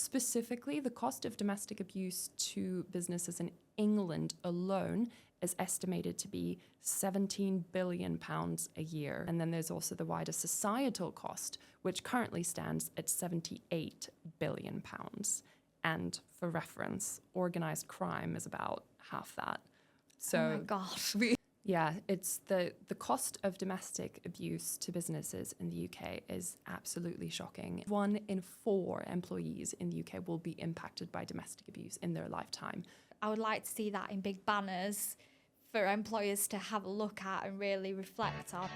Specifically, the cost of domestic abuse to businesses in England alone is estimated to be £17 billion a year. And then there's also the wider societal cost, which currently stands at £78 billion. And for reference, organised crime is about half that. So, oh my gosh. Yeah, it's the cost of domestic abuse to businesses in the UK is absolutely shocking. 1 in 4 employees in the UK will be impacted by domestic abuse in their lifetime. I would like to see that in big banners for employers to have a look at and really reflect on.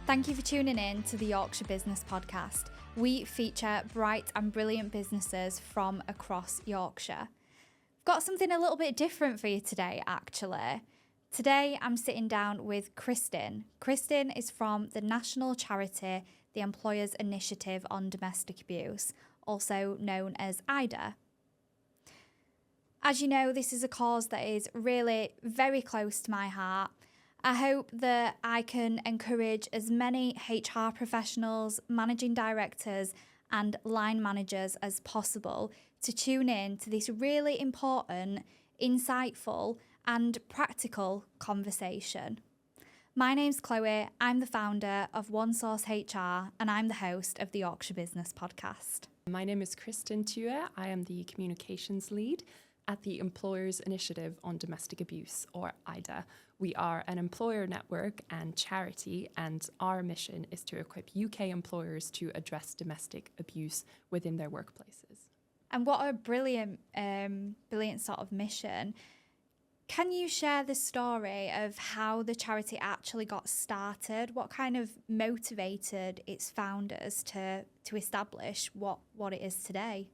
Thank you for tuning in to the Yorkshire Business Podcast. We feature bright and brilliant businesses from across Yorkshire. I've got something a little bit different for you today, actually. Today, I'm sitting down with Kristin. Kristin is from the national charity, the Employers Initiative on Domestic Abuse, also known as EIDA. As you know, this is a cause that is really very close to my heart. I hope that I can encourage as many HR professionals, managing directors and line managers as possible to tune in to this really important, insightful and practical conversation. My name's Chloe, I'm the founder of One Source HR and I'm the host of the Yorkshire Business Podcast. My name is Kristin Thue. I am the communications lead at the Employers Initiative on Domestic Abuse, or EIDA. We are an employer network and charity, and our mission is to equip UK employers to address domestic abuse within their workplaces. And what a brilliant sort of mission. Can you share the story of how the charity actually got started? What kind of motivated its founders to establish what it is today?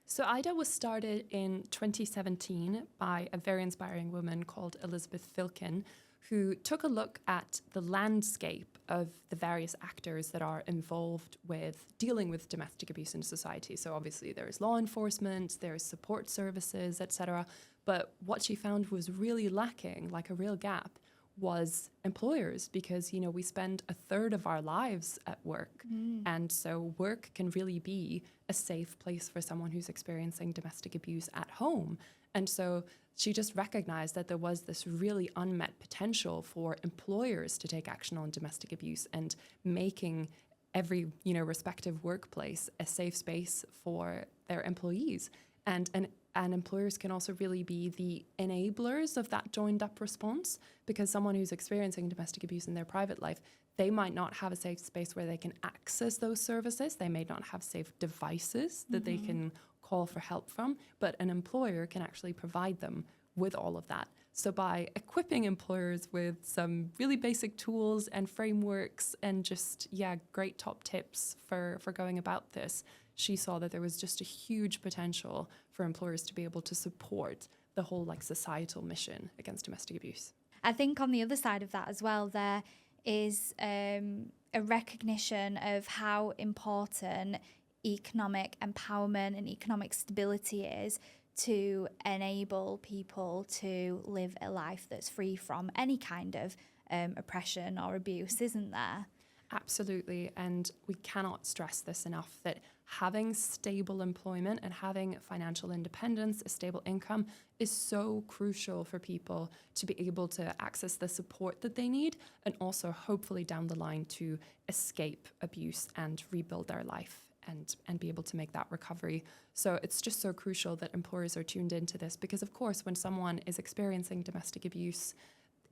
So EIDA was started in 2017 by a very inspiring woman called Elizabeth Filkin, who took a look at the landscape of the various actors that are involved with dealing with domestic abuse in society. So obviously there is law enforcement, there is support services, etc. But what she found was really lacking, like a real gap, was employers, because, you know, we spend a third of our lives at work. And so work can really be a safe place for someone who's experiencing domestic abuse at home. And so she just recognized that there was this really unmet potential for employers to take action on domestic abuse and making every, respective workplace a safe space for their employees. And employers can also really be the enablers of that joined up response, because someone who's experiencing domestic abuse in their private life, they might not have a safe space where they can access those services. They may not have safe devices that they can call for help from, but an employer can actually provide them with all of that. So by equipping employers with some really basic tools and frameworks and just, great top tips for going about this, she saw that there was just a huge potential for employers to be able to support the whole societal mission against domestic abuse. I think on the other side of that as well, there is a recognition of how important economic empowerment and economic stability is to enable people to live a life that's free from any kind of oppression or abuse, isn't there? Absolutely. And we cannot stress this enough, that having stable employment and having financial independence, a stable income, is so crucial for people to be able to access the support that they need, and also hopefully down the line to escape abuse and rebuild their life and be able to make that recovery. So it's just so crucial that employers are tuned into this, because of course when someone is experiencing domestic abuse,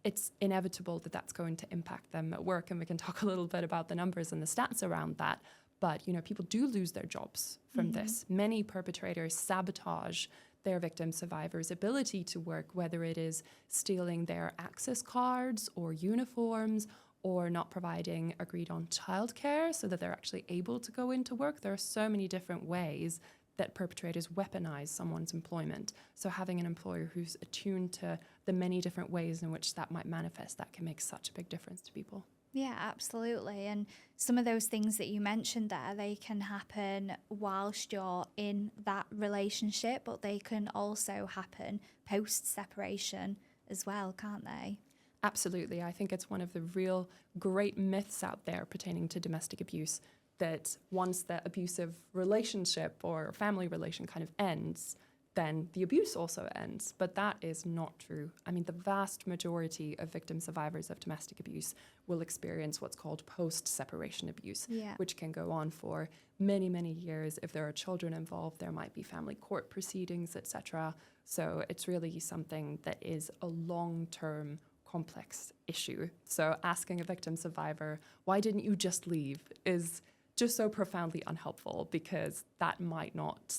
it's inevitable that that's going to impact them at work. And we can talk a little bit about the numbers and the stats around that. But, people do lose their jobs from this. Many perpetrators sabotage their victim survivors' ability to work, whether it is stealing their access cards or uniforms, or not providing agreed on childcare so that they're actually able to go into work. There are so many different ways that perpetrators weaponize someone's employment. So having an employer who's attuned to the many different ways in which that might manifest, that can make such a big difference to people. Yeah, absolutely. And some of those things that you mentioned there, they can happen whilst you're in that relationship, but they can also happen post-separation as well, can't they? Absolutely. I think it's one of the real great myths out there pertaining to domestic abuse, that once the abusive relationship or family relation kind of ends, then the abuse also ends. But that is not true. I mean, the vast majority of victim survivors of domestic abuse will experience what's called post-separation abuse, Yeah. which can go on for many, many years. If there are children involved, there might be family court proceedings, etc. So it's really something that is a long-term complex issue. So asking a victim survivor, why didn't you just leave, is just so profoundly unhelpful, because that might not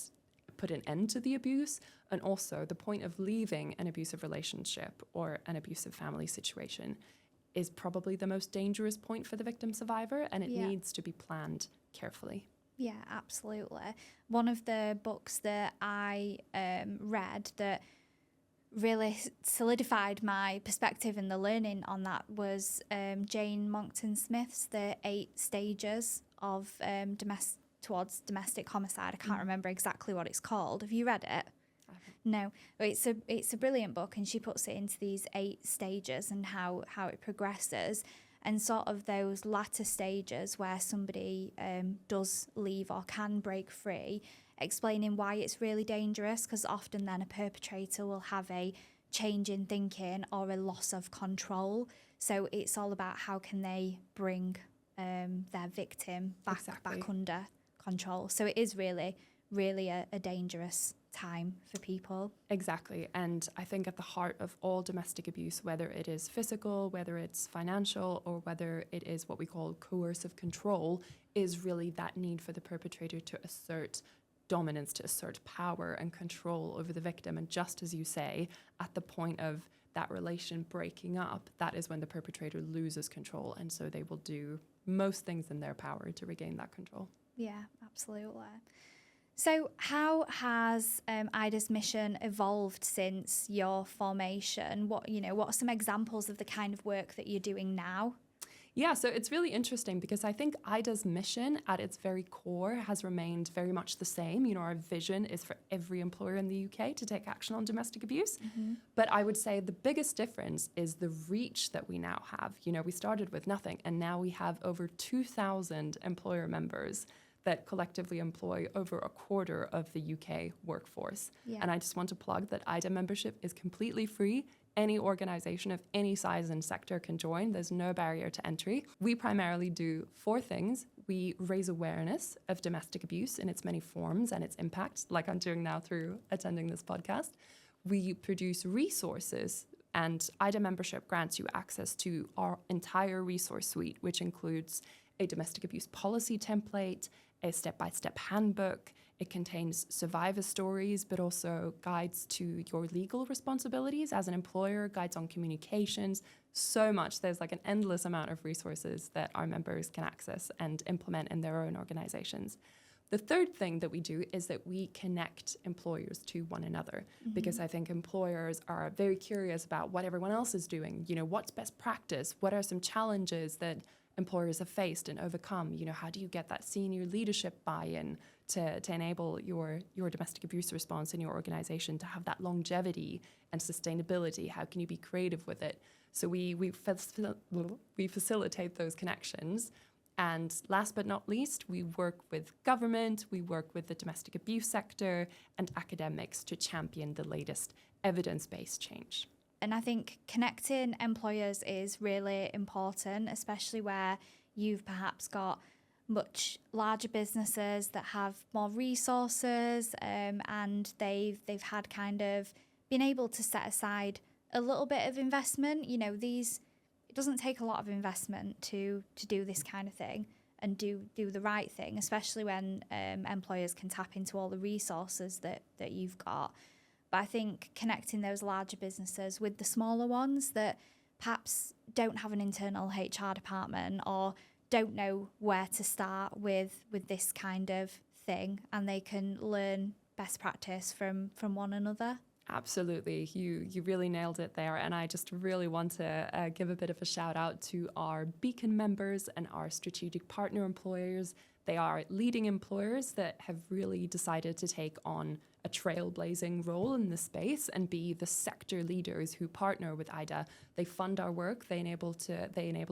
put an end to the abuse. And also the point of leaving an abusive relationship or an abusive family situation is probably the most dangerous point for the victim survivor, and it needs to be planned carefully. Yeah, absolutely. One of the books that I read that really solidified my perspective and the learning on that was Jane Monckton Smith's The 8 Stages of towards domestic homicide. I can't remember exactly what it's called. Have you read it? No, it's a brilliant book, and she puts it into these 8 stages and how it progresses, and sort of those latter stages where somebody does leave or can break free, explaining why it's really dangerous, because often then a perpetrator will have a change in thinking or a loss of control. So it's all about how can they bring their victim back under control. So it is really, really a dangerous time for people. Exactly. And I think at the heart of all domestic abuse, whether it is physical, whether it's financial, or whether it is what we call coercive control, is really that need for the perpetrator to assert dominance, to assert power and control over the victim. And just as you say, at the point of that relation breaking up, that is when the perpetrator loses control. And so they will do most things in their power to regain that control. Yeah, absolutely. So how has EIDA's mission evolved since your formation? What are some examples of the kind of work that you're doing now? Yeah, so it's really interesting because I think EIDA's mission at its very core has remained very much the same. Our vision is for every employer in the UK to take action on domestic abuse. But I would say the biggest difference is the reach that we now have. We started with nothing, and now we have over 2,000 employer members that collectively employ over a quarter of the UK workforce. Yeah. And I just want to plug that EIDA membership is completely free. Any organisation of any size and sector can join. There's no barrier to entry. We primarily do 4 things. We raise awareness of domestic abuse in its many forms and its impacts, like I'm doing now through attending this podcast. We produce resources, and EIDA membership grants you access to our entire resource suite, which includes a domestic abuse policy template, a step-by-step handbook. It contains survivor stories, but also guides to your legal responsibilities as an employer, guides on communications, so much. There's like an endless amount of resources that our members can access and implement in their own organizations. The third thing that we do is that we connect employers to one another, because I think employers are very curious about what everyone else is doing. What's best practice? What are some challenges that employers have faced and overcome? How do you get that senior leadership buy-in to enable your domestic abuse response in your organization to have that longevity and sustainability? How can you be creative with it? So we facilitate those connections. And last but not least, we work with government, we work with the domestic abuse sector and academics to champion the latest evidence-based change. And I think connecting employers is really important, especially where you've perhaps got much larger businesses that have more resources, and they've had kind of been able to set aside a little bit of investment. It doesn't take a lot of investment to do this kind of thing and do the right thing, especially when employers can tap into all the resources that you've got. But I think connecting those larger businesses with the smaller ones that perhaps don't have an internal HR department or don't know where to start with this kind of thing, and they can learn best practice from one another. Absolutely. You really nailed it there. And I just really want to give a bit of a shout out to our Beacon members and our strategic partner employers. They are leading employers that have really decided to take on a trailblazing role in this space and be the sector leaders who partner with EIDA. They fund our work. They enable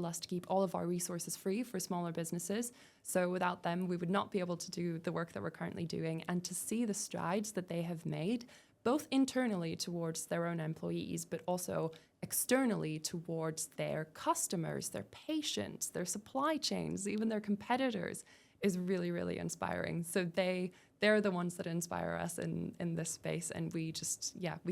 us to keep all of our resources free for smaller businesses. So without them, we would not be able to do the work that we're currently doing. And to see the strides that they have made, both internally towards their own employees, but also externally towards their customers, their patients, their supply chains, even their competitors, is really, really inspiring. So they're the ones that inspire us in this space. And we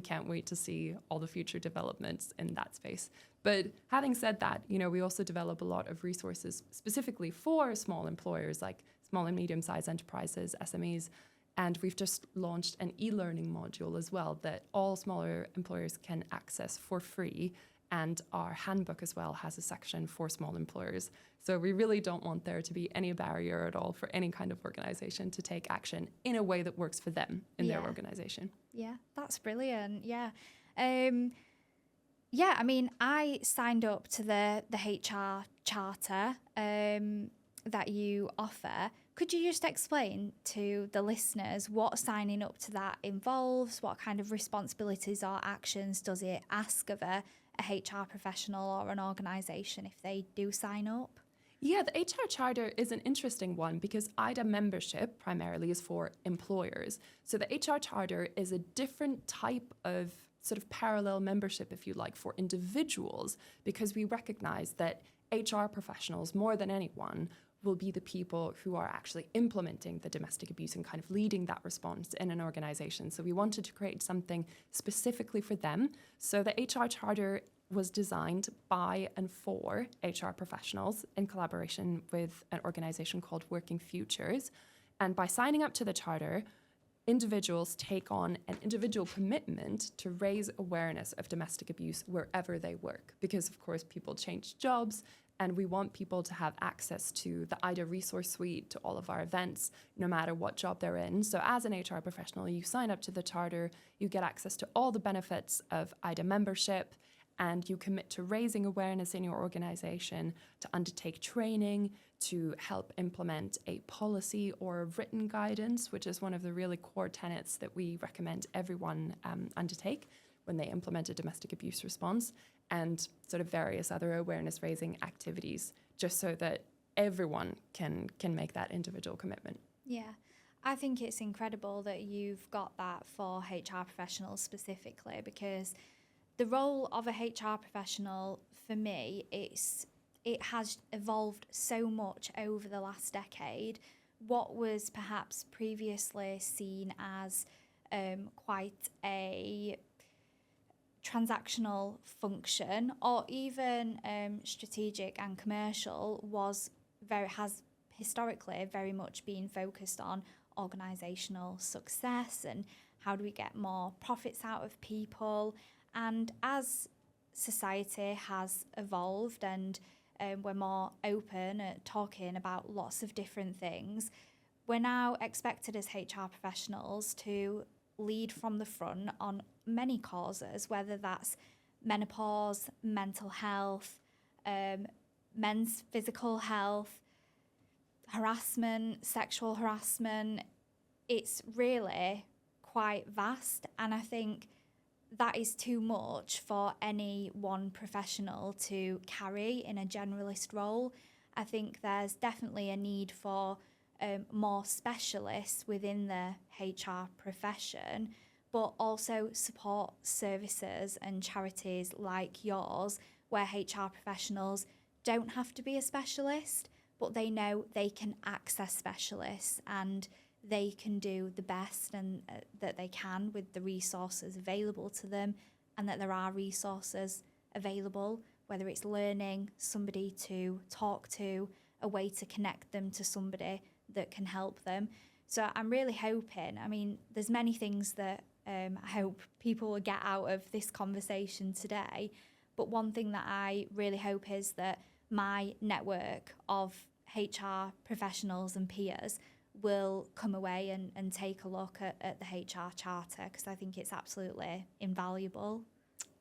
can't wait to see all the future developments in that space. But having said that, we also develop a lot of resources specifically for small employers, like small and medium-sized enterprises, SMEs. And we've just launched an e-learning module as well that all smaller employers can access for free. And our handbook as well has a section for small employers. So we really don't want there to be any barrier at all for any kind of organization to take action in a way that works for them in their organization. Yeah, that's brilliant. Yeah. I mean, I signed up to the HR charter that you offer. Could you just explain to the listeners what signing up to that involves? What kind of responsibilities or actions does it ask of a HR professional or an organisation if they do sign up? Yeah, the HR Charter is an interesting one because EIDA membership primarily is for employers. So the HR Charter is a different type of sort of parallel membership, if you like, for individuals, because we recognise that HR professionals, more than anyone, will be the people who are actually implementing the domestic abuse and kind of leading that response in an organisation. So we wanted to create something specifically for them. So the HR Charter was designed by and for HR professionals in collaboration with an organisation called Working Futures. And by signing up to the Charter, individuals take on an individual commitment to raise awareness of domestic abuse wherever they work. Because, of course, people change jobs, and we want people to have access to the EIDA resource suite, to all of our events, no matter what job they're in. So as an HR professional, you sign up to the Charter, you get access to all the benefits of EIDA membership, and you commit to raising awareness in your organization, to undertake training, to help implement a policy or written guidance, which is one of the really core tenets that we recommend everyone undertake when they implement a domestic abuse response, and sort of various other awareness-raising activities, just so that everyone can make that individual commitment. Yeah, I think it's incredible that you've got that for HR professionals specifically, because the role of a HR professional, for me, it has evolved so much over the last decade. What was perhaps previously seen as quite a transactional function, or even strategic and commercial, has historically very much been focused on organisational success and how do we get more profits out of people. And as society has evolved and we're more open at talking about lots of different things, we're now expected as HR professionals to lead from the front on many causes, whether that's menopause, mental health, men's physical health, harassment, sexual harassment. It's really quite vast, and I think that is too much for any one professional to carry in a generalist role. I think there's definitely a need for more specialists within the HR profession, but also support services and charities like yours, where HR professionals don't have to be a specialist, but they know they can access specialists and they can do the best and that they can with the resources available to them, and that there are resources available, whether it's learning, somebody to talk to, a way to connect them to somebody that can help them. So I'm really hoping, I mean, there's many things that I hope people will get out of this conversation today, but one thing that I really hope is that my network of HR professionals and peers will come away and take a look at the HR Charter, because I think it's absolutely invaluable.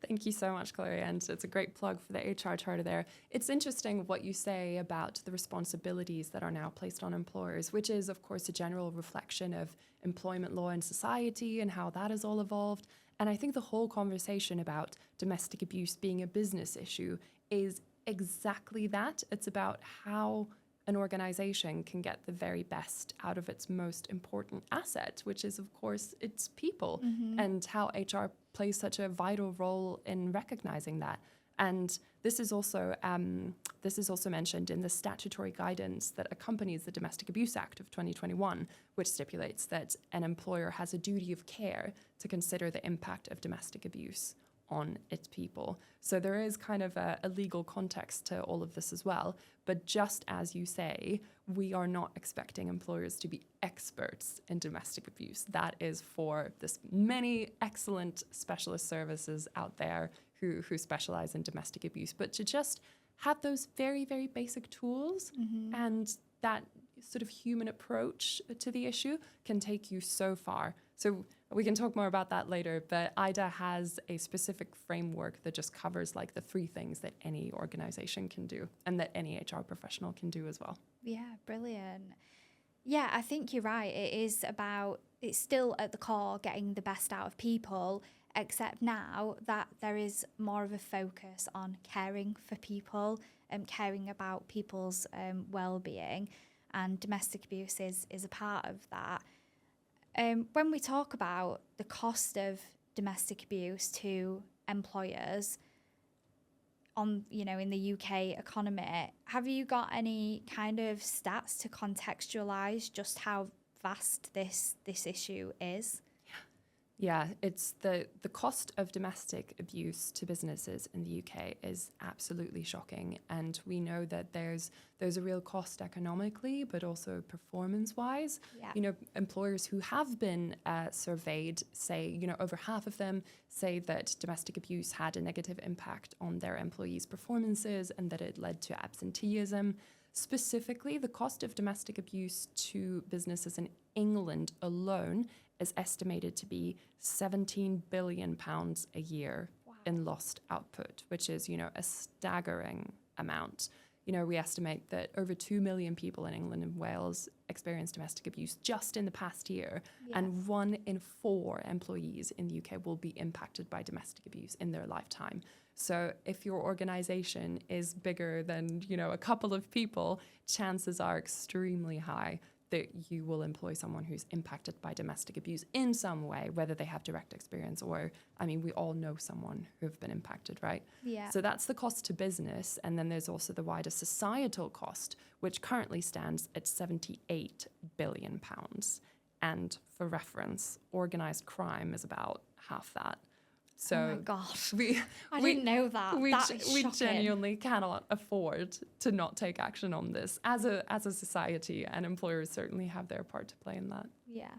Thank you so much, Chloe, and it's a great plug for the HR Charter there. It's interesting what you say about the responsibilities that are now placed on employers, which is, of course, a general reflection of employment law in society and how that has all evolved. And I think the whole conversation about domestic abuse being a business issue is exactly that. It's about how an organization can get the very best out of its most important asset, which is, of course, its people, and how HR plays such a vital role in recognizing that. And this is also mentioned in the statutory guidance that accompanies the Domestic Abuse Act of 2021, which stipulates that an employer has a duty of care to consider the impact of domestic abuse on its people. So there is kind of a legal context to all of this as well. But just as you say, we are not expecting employers to be experts in domestic abuse. That is for this many excellent specialist services out there who specialize in domestic abuse. But to just have those very, very basic tools and that sort of human approach to the issue can take you so far. So we can talk more about that later, but EIDA has a specific framework that just covers like the 3 things that any organization can do and that any HR professional can do as well. Yeah, brilliant. Yeah, I think you're right. It's still at the core getting the best out of people, except now that there is more of a focus on caring for people and caring about people's well-being, and domestic abuse is a part of that. When we talk about the cost of domestic abuse to employers in the UK economy, have you got any kind of stats to contextualise just how vast this issue is? Yeah, it's the cost of domestic abuse to businesses in the UK is absolutely shocking. And we know that there's a real cost economically, but also performance-wise. Yeah. Employers who have been surveyed say, over half of them say that domestic abuse had a negative impact on their employees' performances and that it led to absenteeism. Specifically, the cost of domestic abuse to businesses in England alone is estimated to be £17 billion a year in lost output, which is, a staggering amount. We estimate that over 2 million people in England and Wales experienced domestic abuse just in the past year, and 1 in 4 employees in the UK will be impacted by domestic abuse in their lifetime. So if your organization is bigger than, a couple of people, chances are extremely high that you will employ someone who's impacted by domestic abuse in some way, whether they have direct experience or, we all know someone who have been impacted, right? Yeah. So that's the cost to business. And then there's also the wider societal cost, which currently stands at £78 billion. And for reference, organised crime is about half that. So oh my God, I didn't know that. We shocking. genuinely cannot afford to not take action on this as a society, and employers certainly have their part to play in that. Yeah,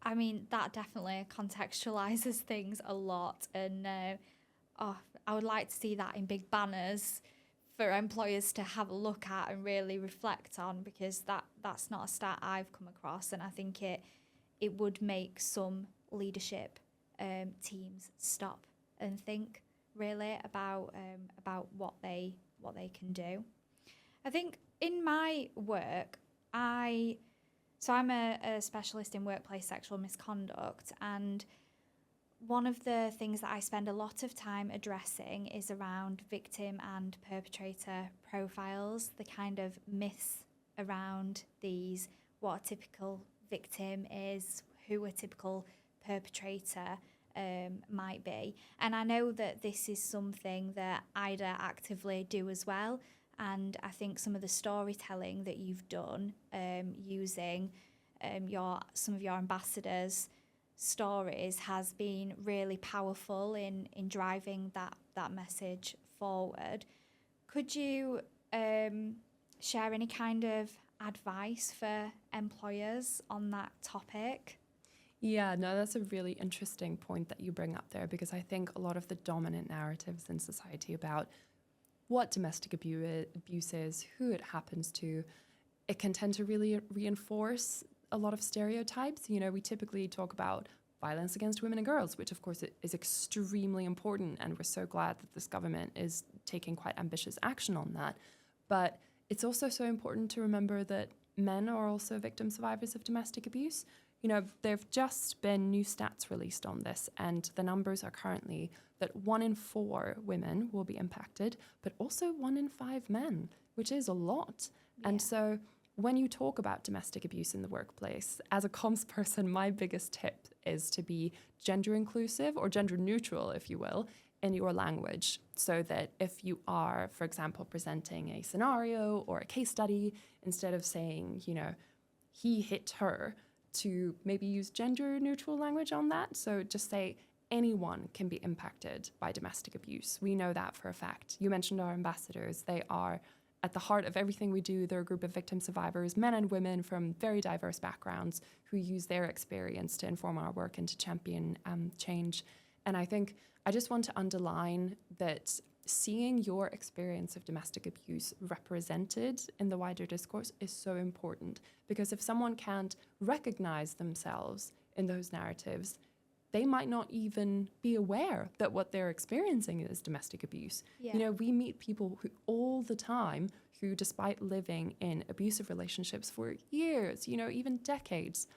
that definitely contextualizes things a lot, and I would like to see that in big banners for employers to have a look at and really reflect on, because that's not a stat I've come across, and I think it would make some leadership teams stop and think really about what they can do. I think in my work, I'm a specialist in workplace sexual misconduct, and one of the things that I spend a lot of time addressing is around victim and perpetrator profiles, the kind of myths around these, what a typical victim is, who a typical perpetrator might be. And I know that this is something that EIDA actively do as well, and I think some of the storytelling that you've done using some of your ambassadors' stories has been really powerful in driving that message forward. Could you share any kind of advice for employers on that topic? Yeah, no, that's a really interesting point that you bring up there, because I think a lot of the dominant narratives in society about what domestic abuse is, who it happens to, it can tend to really reinforce a lot of stereotypes. You know, we typically talk about violence against women and girls, which of course is extremely important. And we're so glad that this government is taking quite ambitious action on that. But it's also so important to remember that men are also victim survivors of domestic abuse. You know, there have just been new stats released on this, and the numbers are currently that 1 in 4 women will be impacted, but also 1 in 5 men, which is a lot. Yeah. And so when you talk about domestic abuse in the workplace, as a comms person, my biggest tip is to be gender inclusive or gender neutral, if you will, in your language, so that if you are, for example, presenting a scenario or a case study, instead of saying, you know, he hit her, to maybe use gender neutral language on that. So just say anyone can be impacted by domestic abuse. We know that for a fact. You mentioned our ambassadors. They are at the heart of everything we do. They're a group of victim survivors, men and women from very diverse backgrounds who use their experience to inform our work and to champion change. And I think I just want to underline that seeing your experience of domestic abuse represented in the wider discourse is so important, because if someone can't recognize themselves in those narratives, they might not even be aware that what they're experiencing is domestic abuse. Yeah. You know, we meet people who all the time who, despite living in abusive relationships for years, you know, even decades,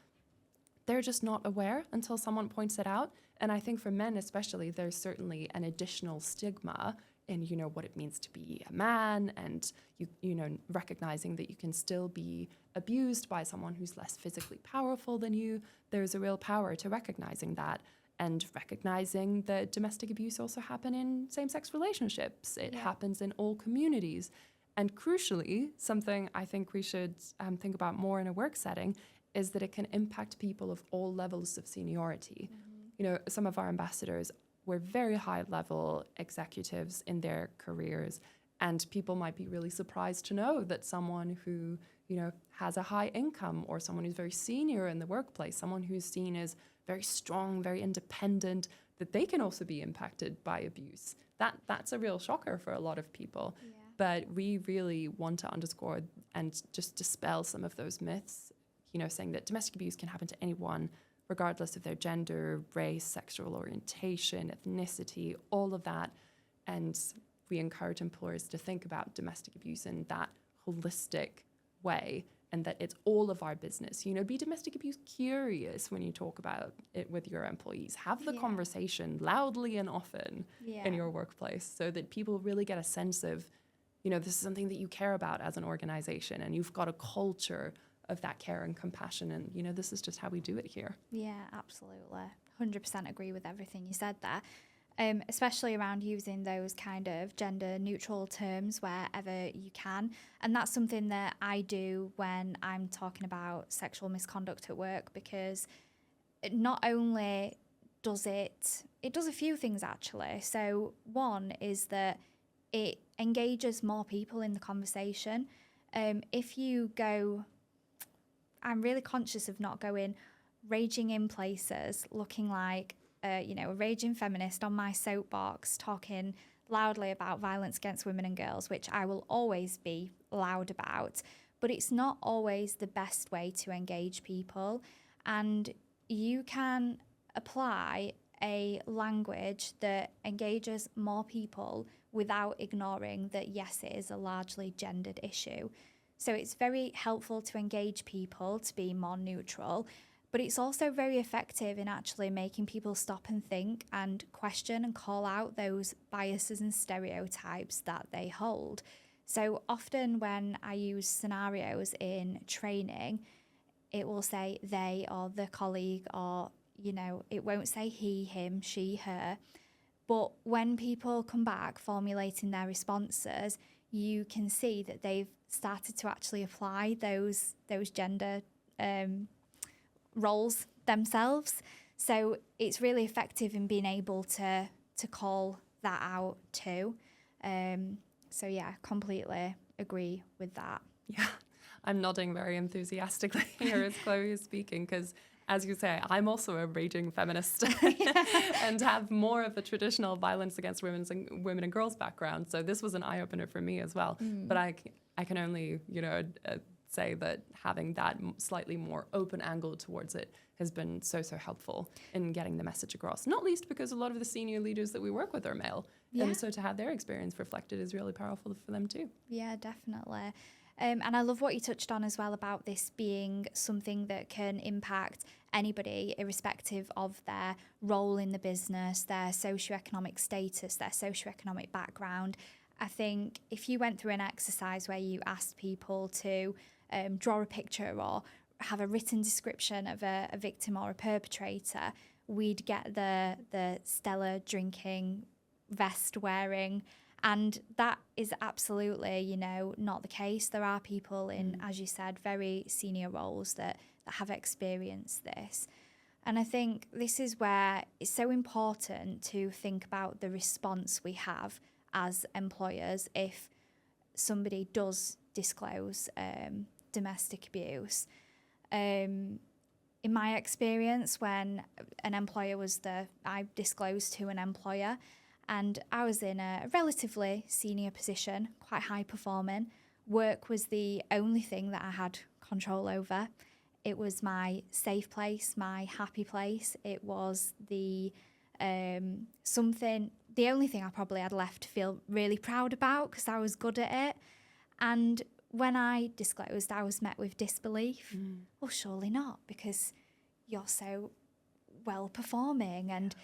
they're just not aware until someone points it out. And I think for men especially, there's certainly an additional stigma in, you know, what it means to be a man, and you know, recognizing that you can still be abused by someone who's less physically powerful than you. There's a real power to recognizing that, and recognizing that domestic abuse also happen in same-sex relationships. It happens in all communities. And crucially, something I think we should think about more in a work setting is that it can impact people of all levels of seniority. Mm-hmm. You know, some of our ambassadors were very high-level executives in their careers, and people might be really surprised to know that someone who, you know, has a high income, or someone who's very senior in the workplace, someone who's seen as very strong, very independent, that they can also be impacted by abuse. That's a real shocker for a lot of people. Yeah. But we really want to underscore and just dispel some of those myths, you know, saying that domestic abuse can happen to anyone, regardless of their gender, race, sexual orientation, ethnicity, all of that. And we encourage employers to think about domestic abuse in that holistic way, and that it's all of our business. You know, be domestic abuse curious when you talk about it with your employees. Have the conversation loudly and often in your workplace, so that people really get a sense of, you know, this is something that you care about as an organization, and you've got a culture of that care and compassion, and, you know, this is just how we do it here. Yeah, absolutely. 100% agree with everything you said there, especially around using those kind of gender neutral terms wherever you can. And that's something that I do when I'm talking about sexual misconduct at work, because not only does it does a few things actually. So one is that it engages more people in the conversation. If you go, I'm really conscious of not going raging in places, looking like, you know, a raging feminist on my soapbox, talking loudly about violence against women and girls, which I will always be loud about. But it's not always the best way to engage people. And you can apply a language that engages more people without ignoring that, yes, it is a largely gendered issue. So it's very helpful to engage people to be more neutral, but it's also very effective in actually making people stop and think and question and call out those biases and stereotypes that they hold. So often when I use scenarios in training, it will say they or the colleague, or, you know, it won't say he, him, she, her. But when people come back formulating their responses, you can see that they've started to actually apply those gender roles themselves. So it's really effective in being able to call that out too. So yeah, completely agree with that. Yeah, I'm nodding very enthusiastically here as Chloe is speaking, because as you say, I'm also a raging feminist and have more of the traditional violence against women and girls background. So this was an eye-opener for me as well. But I can only, you know, say that having that slightly more open angle towards it has been so helpful in getting the message across. Not least because a lot of the senior leaders that we work with are male. Yeah. And so to have their experience reflected is really powerful for them too. Yeah, definitely. And I love what you touched on as well about this being something that can impact anybody, irrespective of their role in the business, their socioeconomic status, their socioeconomic background. I think if you went through an exercise where you asked people to draw a picture or have a written description of a victim or a perpetrator, we'd get the stellar drinking, vest wearing. And that is absolutely, you know, not the case. There are people in, as you said, very senior roles that have experienced this. And I think this is where it's so important to think about the response we have as employers if somebody does disclose domestic abuse. In my experience, when an employer I disclosed to an employer, and I was in a relatively senior position, quite high performing. Work was the only thing that I had control over. It was my safe place, my happy place. It was the only thing I probably had left to feel really proud about because I was good at it. And when I disclosed, I was met with disbelief. Well, surely not, because you're so well performing and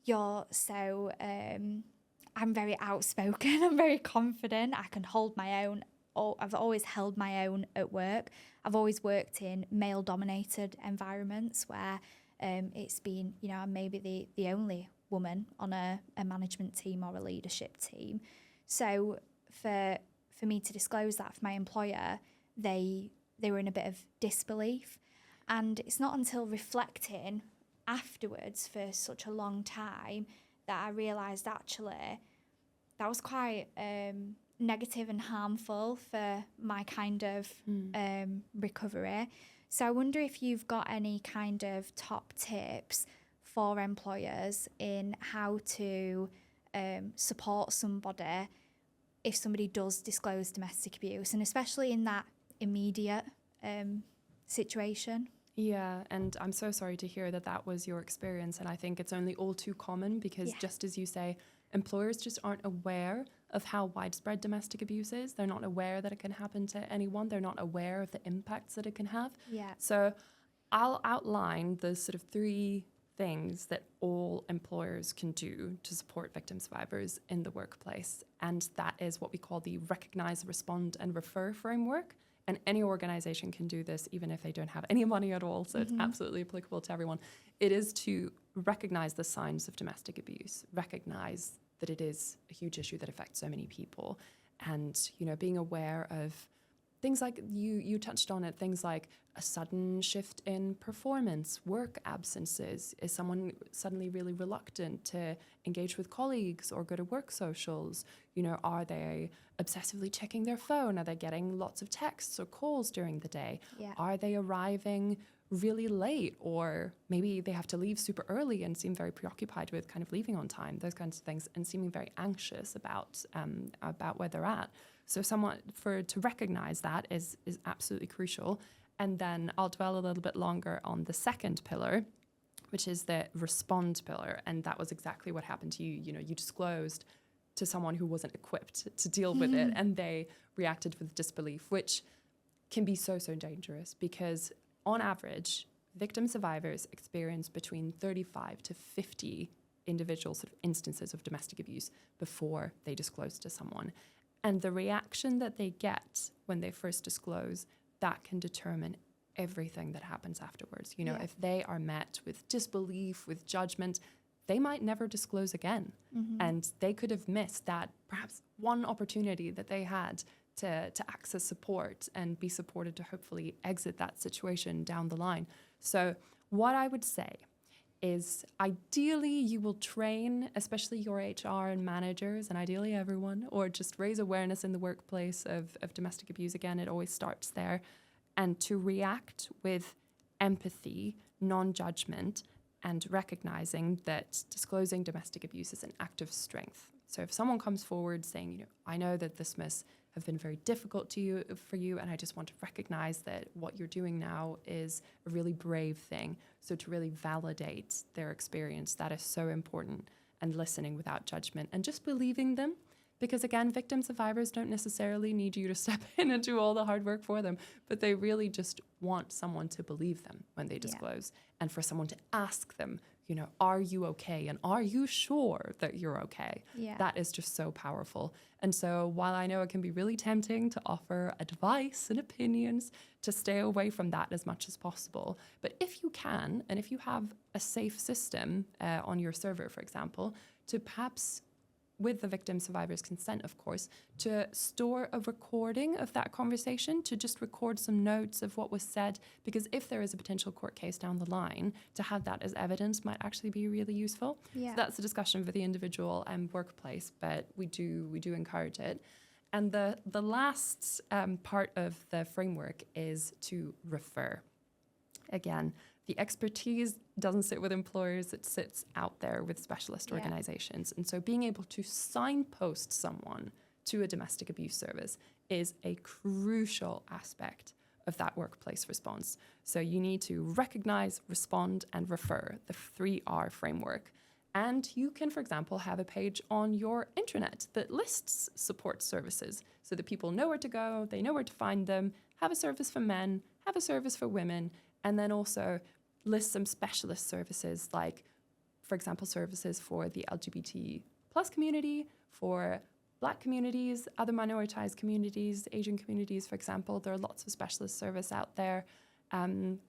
you're so, I'm very outspoken, I'm very confident, I can hold my own. I've always held my own at work. I've always worked in male-dominated environments where it's been, you know, I'm maybe the only woman on a management team or a leadership team. So for me to disclose that for my employer, they were in a bit of disbelief. And it's not until reflecting afterwards for such a long time that I realised actually that was quite negative and harmful for my kind of recovery. So I wonder if you've got any kind of top tips for employers in how to support somebody if somebody does disclose domestic abuse, and especially in that immediate situation. Yeah, and I'm so sorry to hear that was your experience. And I think it's only all too common because just as you say, employers just aren't aware of how widespread domestic abuse is. They're not aware that it can happen to anyone. They're not aware of the impacts that it can have. Yeah. So I'll outline the sort of 3 things that all employers can do to support victim survivors in the workplace. And that is what we call the recognize, respond, and refer framework. And any organization can do this, even if they don't have any money at all. So it's absolutely applicable to everyone. It is to recognize the signs of domestic abuse, recognize that it is a huge issue that affects so many people. And, you know, being aware of things like you touched on it, things like a sudden shift in performance, work absences. Is someone suddenly really reluctant to engage with colleagues or go to work socials? You know, are they obsessively checking their phone? Are they getting lots of texts or calls during the day? Yeah. Are they arriving really late, or maybe they have to leave super early and seem very preoccupied with kind of leaving on time, those kinds of things, and seeming very anxious about where they're at. So to recognize that is absolutely crucial. And then I'll dwell a little bit longer on the second pillar, which is the respond pillar. And that was exactly what happened to you. You know, you disclosed to someone who wasn't equipped to deal with it, and they reacted with disbelief, which can be so dangerous because on average, victim survivors experience between 35 to 50 individual sort of instances of domestic abuse before they disclose to someone. And the reaction that they get when they first disclose, that can determine everything that happens afterwards. You know, if they are met with disbelief, with judgment, they might never disclose again. And they could have missed that perhaps one opportunity that they had to access support and be supported to hopefully exit that situation down the line. So what I would say is ideally you will train, especially your HR and managers, and ideally everyone, or just raise awareness in the workplace of domestic abuse. Again, it always starts there. And to react with empathy, non-judgment, and recognizing that disclosing domestic abuse is an act of strength. So if someone comes forward saying, you know, I know that this must have been very difficult for you, and I just want to recognize that what you're doing now is a really brave thing. So to really validate their experience, that is so important, and listening without judgment and just believing them. Because again, victim survivors don't necessarily need you to step in and do all the hard work for them, but they really just want someone to believe them when they disclose, and for someone to ask them, you know, are you okay? And are you sure that you're okay? Yeah. That is just so powerful. And so while I know it can be really tempting to offer advice and opinions, to stay away from that as much as possible. But if you can, and if you have a safe system on your server, for example, to perhaps, with the victim survivor's consent, of course, to store a recording of that conversation, to just record some notes of what was said, because if there is a potential court case down the line, to have that as evidence might actually be really useful. Yeah. So that's a discussion for the individual and workplace, but we do encourage it. And the last part of the framework is to refer. Again, the expertise doesn't sit with employers, it sits out there with specialist organizations. And so being able to signpost someone to a domestic abuse service is a crucial aspect of that workplace response. So you need to recognize, respond, and refer, the 3R framework. And you can, for example, have a page on your intranet that lists support services so that people know where to go, they know where to find them, have a service for men, have a service for women, and then also list some specialist services like, for example, services for the LGBT plus community, for Black communities, other minoritized communities, Asian communities, for example. There are lots of specialist service out there,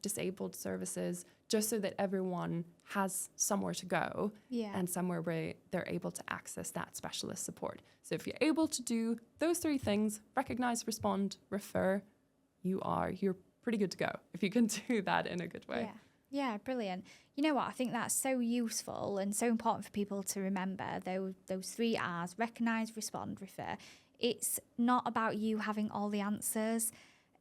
disabled services, just so that everyone has somewhere to go and somewhere where they're able to access that specialist support. So if you're able to do those 3 things, recognize, respond, refer, you're pretty good to go if you can do that in a good way. Yeah, brilliant. You know what? I think that's so useful and so important for people to remember, those 3 R's, recognise, respond, refer. It's not about you having all the answers.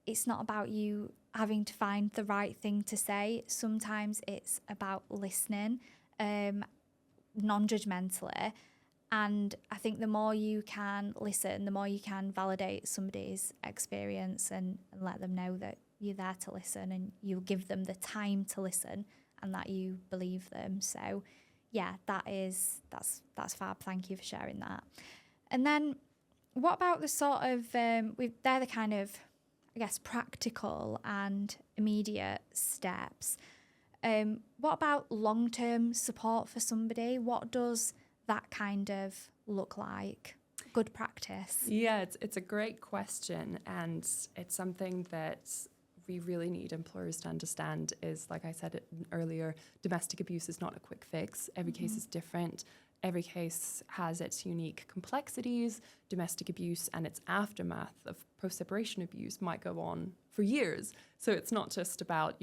It's not about you having to find the right thing to say. Sometimes it's about listening, non-judgmentally. And I think the more you can listen, the more you can validate somebody's experience and let them know that you're there to listen and you'll give them the time to listen and that you believe them. So yeah, that's fab. Thank you for sharing that. And then what about the sort of, they're the kind of, I guess, practical and immediate steps. What about long-term support for somebody? What does that kind of look like? Good practice. Yeah, it's a great question, and it's something that we really need employers to understand is, like I said earlier, domestic abuse is not a quick fix. Every case is different. Every case has its unique complexities. Domestic abuse and its aftermath of post-separation abuse might go on for years. So it's not just about,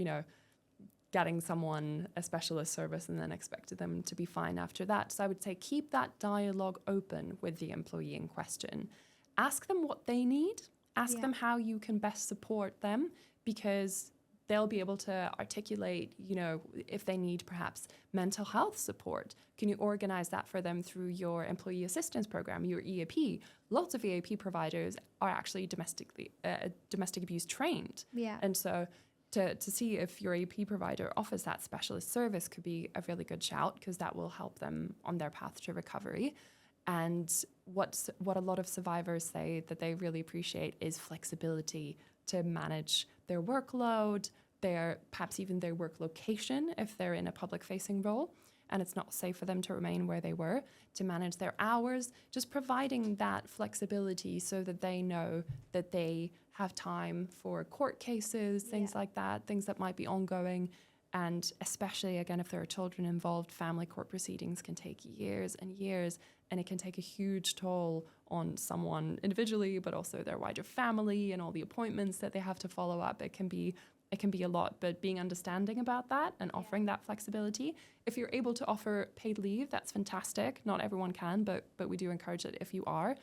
getting someone a specialist service and then expecting them to be fine after that. So I would say keep that dialogue open with the employee in question. Ask them what they need. Ask them how you can best support them, because they'll be able to articulate, if they need perhaps mental health support. Can you organize that for them through your employee assistance program, your EAP? Lots of EAP providers are actually domestic abuse trained. Yeah. And so to see if your EAP provider offers that specialist service could be a really good shout, because that will help them on their path to recovery. And what a lot of survivors say that they really appreciate is flexibility to manage their workload, perhaps even their work location if they're in a public-facing role and it's not safe for them to remain where they were, to manage their hours, just providing that flexibility so that they know that they have time for court cases, things like that, things that might be ongoing. And especially, again, if there are children involved, family court proceedings can take years and years, and it can take a huge toll on someone individually, but also their wider family and all the appointments that they have to follow up. It can be a lot, but being understanding about that and offering that flexibility. If you're able to offer paid leave, that's fantastic. Not everyone can, but we do encourage it if you are.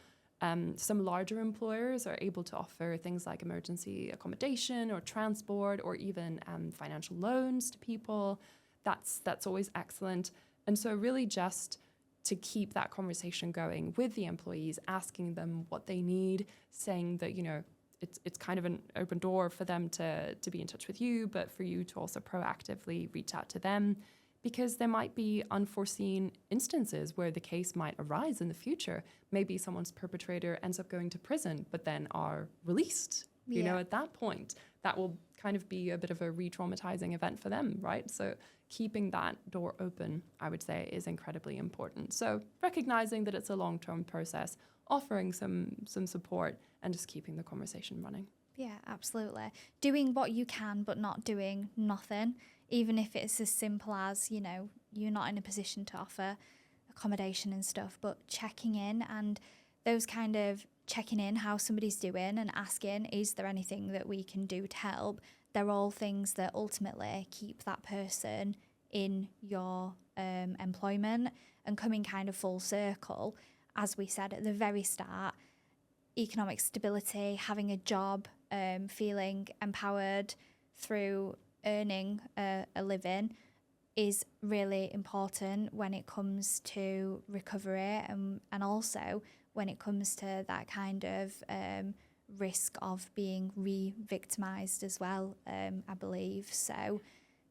Some larger employers are able to offer things like emergency accommodation or transport, or even financial loans to people. That's always excellent. And so really just to keep that conversation going with the employees, asking them what they need, saying that, it's kind of an open door for them to be in touch with you, but for you to also proactively reach out to them, because there might be unforeseen instances where the case might arise in the future. Maybe someone's perpetrator ends up going to prison, but then are released. At that point, that will kind of be a bit of a re-traumatizing event for them, right? So keeping that door open, I would say, is incredibly important. So recognizing that it's a long-term process, offering some support, and just keeping the conversation running. Yeah, absolutely. Doing what you can, but not doing nothing, even if it's as simple as, you're not in a position to offer accommodation and stuff, but checking in, and those kind of checking in how somebody's doing and asking, is there anything that we can do to help? They're all things that ultimately keep that person in your employment. And coming kind of full circle, as we said at the very start, economic stability, having a job, feeling empowered through earning a living is really important when it comes to recovery, and also when it comes to that kind of risk of being re-victimised as well, I believe. So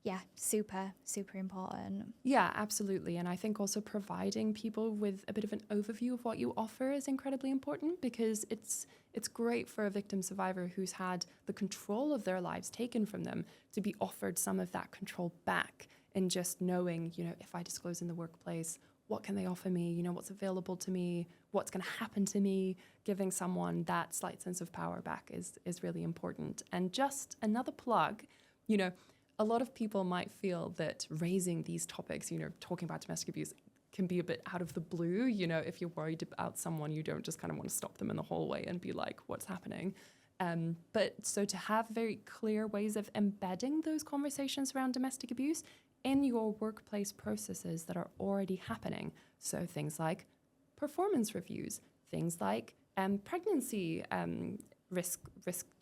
yeah, super, super important. Yeah, absolutely. And I think also providing people with a bit of an overview of what you offer is incredibly important, because it's great for a victim survivor who's had the control of their lives taken from them to be offered some of that control back, and just knowing, if I disclose in the workplace, what can they offer me? What's available to me? What's going to happen to me? Giving someone that slight sense of power back is really important. And just another plug, a lot of people might feel that raising these topics, talking about domestic abuse, can be a bit out of the blue. If you're worried about someone, you don't just kind of want to stop them in the hallway and be like, what's happening? But so to have very clear ways of embedding those conversations around domestic abuse in your workplace processes that are already happening. So things like performance reviews, things like pregnancy risk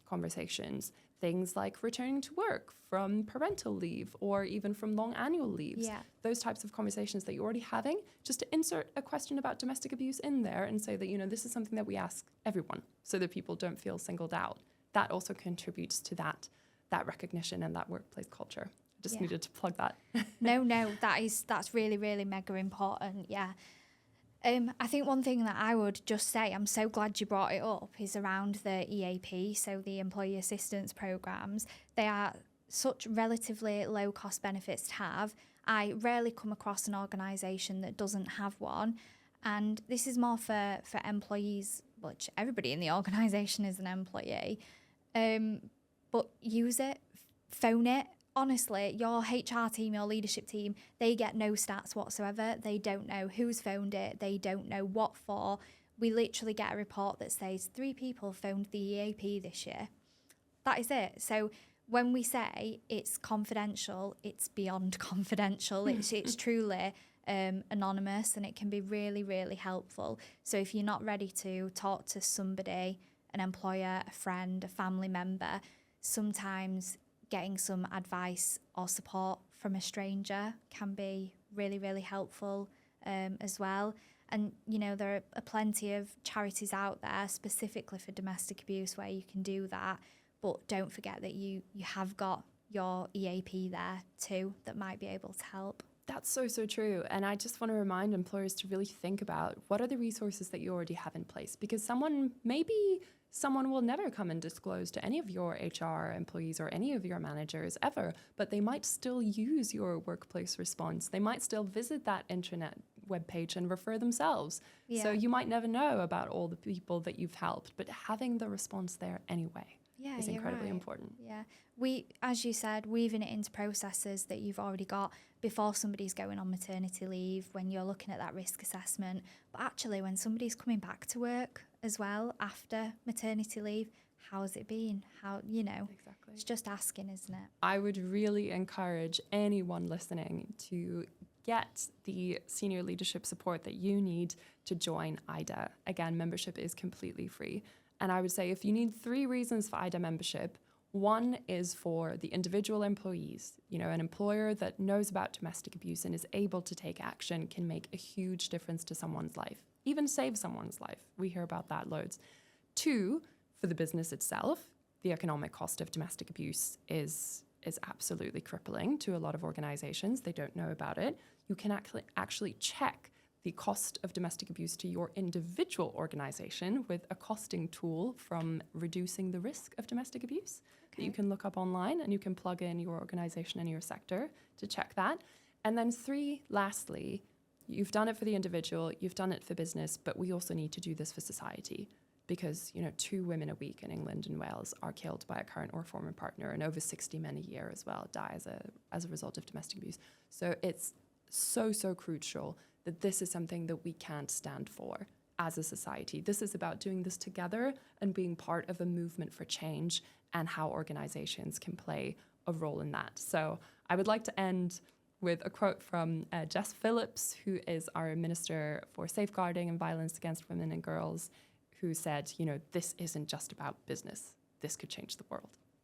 conversations, things like returning to work from parental leave or even from long annual leaves. Yeah. Those types of conversations that you're already having, just to insert a question about domestic abuse in there and say that, this is something that we ask everyone so that people don't feel singled out. That also contributes to that recognition and that workplace culture. I just needed to plug that. No, that's really, really mega important. Yeah. I think one thing that I would just say, I'm so glad you brought it up, is around the EAP, so the Employee Assistance Programmes. They are such relatively low cost benefits to have. I rarely come across an organisation that doesn't have one. And this is more for employees, which everybody in the organisation is an employee. But use it, phone it. Honestly, your HR team, your leadership team, they get no stats whatsoever. They don't know who's phoned it. They don't know what for. We literally get a report that says 3 people phoned the EAP this year. That is it. So when we say it's confidential, it's beyond confidential. It's truly anonymous, and it can be really, really helpful. So if you're not ready to talk to somebody, an employer, a friend, a family member, sometimes getting some advice or support from a stranger can be really, really helpful as well. And, there are plenty of charities out there specifically for domestic abuse where you can do that. But don't forget that you have got your EAP there too that might be able to help. That's so, so true. And I just want to remind employers to really think about what are the resources that you already have in place, because someone will never come and disclose to any of your HR employees or any of your managers ever, but they might still use your workplace response. They might still visit that intranet webpage and refer themselves. Yeah. So you might never know about all the people that you've helped, but having the response there anyway is incredibly important. Yeah. We, as you said, weaving it into processes that you've already got before somebody's going on maternity leave, when you're looking at that risk assessment, but actually when somebody's coming back to work as well after maternity leave, how has it been? Exactly. It's just asking, isn't it? I would really encourage anyone listening to get the senior leadership support that you need to join EIDA. Again, membership is completely free. And I would say if you need 3 reasons for EIDA membership, One is for the individual employees. An employer that knows about domestic abuse and is able to take action can make a huge difference to someone's life, even save someone's life. We hear about that loads. Two, for the business itself, the economic cost of domestic abuse is absolutely crippling to a lot of organizations. They don't know about it. You can actually check the cost of domestic abuse to your individual organization with a costing tool from Reducing the Risk of Domestic Abuse that you can look up online, and you can plug in your organization and your sector to check that. And then three, lastly, you've done it for the individual, you've done it for business, but we also need to do this for society because, 2 women a week in England and Wales are killed by a current or former partner, and over 60 men a year as well die as a result of domestic abuse. So it's so crucial that this is something that we can't stand for as a society. This is about doing this together and being part of a movement for change and how organizations can play a role in that. So I would like to end with a quote from Jess Phillips, who is our Minister for Safeguarding and Violence Against Women and Girls, who said, this isn't just about business. This could change the world.